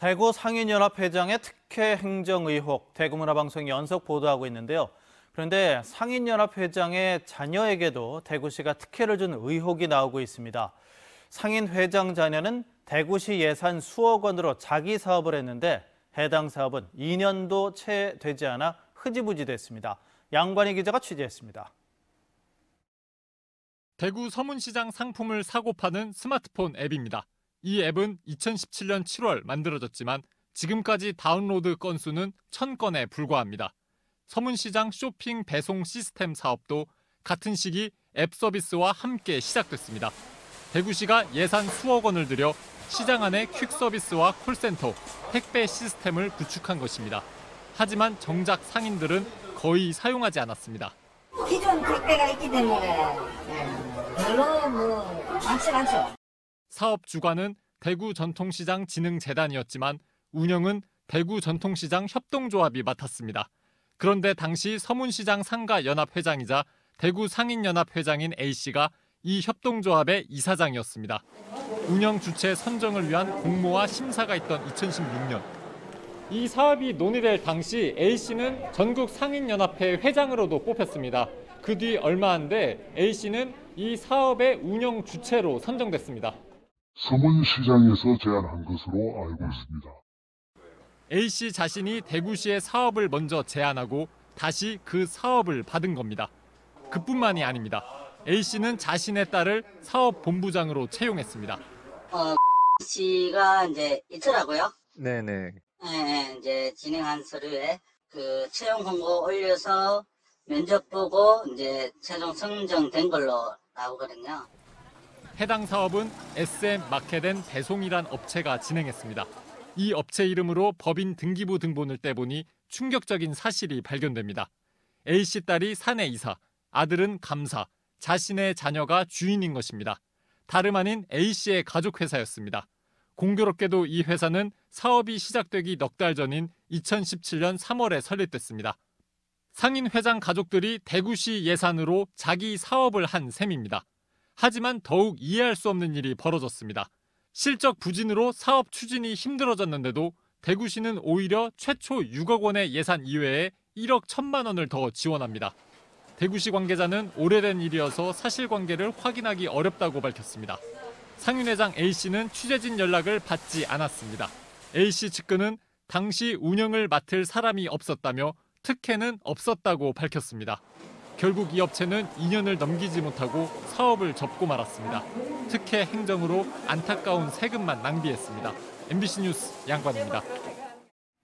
대구 상인연합회장의 특혜 행정 의혹, 대구문화방송이 연속 보도하고 있는데요. 그런데 상인연합회장의 자녀에게도 대구시가 특혜를 준 의혹이 나오고 있습니다. 상인회장 자녀는 대구시 예산 수억 원으로 자기 사업을 했는데 해당 사업은 2년도 채 되지 않아 흐지부지 됐습니다. 양관희 기자가 취재했습니다. 대구 서문시장 상품을 사고 파는 스마트폰 앱입니다. 이 앱은 2017년 7월 만들어졌지만 지금까지 다운로드 건수는 1000건에 불과합니다. 서문시장 쇼핑 배송 시스템 사업도 같은 시기 앱 서비스와 함께 시작됐습니다. 대구시가 예산 수억 원을 들여 시장 안에 퀵 서비스와 콜센터, 택배 시스템을 구축한 것입니다. 하지만 정작 상인들은 거의 사용하지 않았습니다. 기존 택배가 있기 때문에 별로 많지 않죠. 사업 주관은 대구전통시장 진흥재단이었지만 운영은 대구전통시장 협동조합이 맡았습니다. 그런데 당시 서문시장 상가연합회장이자 대구상인연합회장인 A씨가 이 협동조합의 이사장이었습니다. 운영 주체 선정을 위한 공모와 심사가 있던 2016년. 이 사업이 논의될 당시 A씨는 전국상인연합회 회장으로도 뽑혔습니다. 그 뒤 얼마 안 돼 A씨는 이 사업의 운영 주체로 선정됐습니다. 서문시장에서 제안한 것으로 알고 있습니다. A씨 자신이 대구시의 사업을 먼저 제안하고 다시 그 사업을 받은 겁니다. 그뿐만이 아닙니다. A씨는 자신의 딸을 사업본부장으로 채용했습니다. 씨가 이제 있더라고요. 네네. 네, 이제 진행한 서류에 그 채용 공고 올려서 면접 보고 이제 최종 선정된 걸로 나오거든요. 해당 사업은 SM 마켓앤 배송이란 업체가 진행했습니다. 이 업체 이름으로 법인 등기부 등본을 떼보니 충격적인 사실이 발견됩니다. A씨 딸이 사내이사, 아들은 감사, 자신의 자녀가 주인인 것입니다. 다름 아닌 A씨의 가족회사였습니다. 공교롭게도 이 회사는 사업이 시작되기 넉 달 전인 2017년 3월에 설립됐습니다. 상인회장 가족들이 대구시 예산으로 자기 사업을 한 셈입니다. 하지만 더욱 이해할 수 없는 일이 벌어졌습니다. 실적 부진으로 사업 추진이 힘들어졌는데도 대구시는 오히려 최초 6억 원의 예산 이외에 1억 1천만 원을 더 지원합니다. 대구시 관계자는 오래된 일이어서 사실관계를 확인하기 어렵다고 밝혔습니다. 상인회장 A씨는 취재진 연락을 받지 않았습니다. A씨 측근은 당시 운영을 맡을 사람이 없었다며 특혜는 없었다고 밝혔습니다. 결국 이 업체는 2년을 넘기지 못하고 사업을 접고 말았습니다. 특혜 행정으로 안타까운 세금만 낭비했습니다. MBC 뉴스 양관입니다.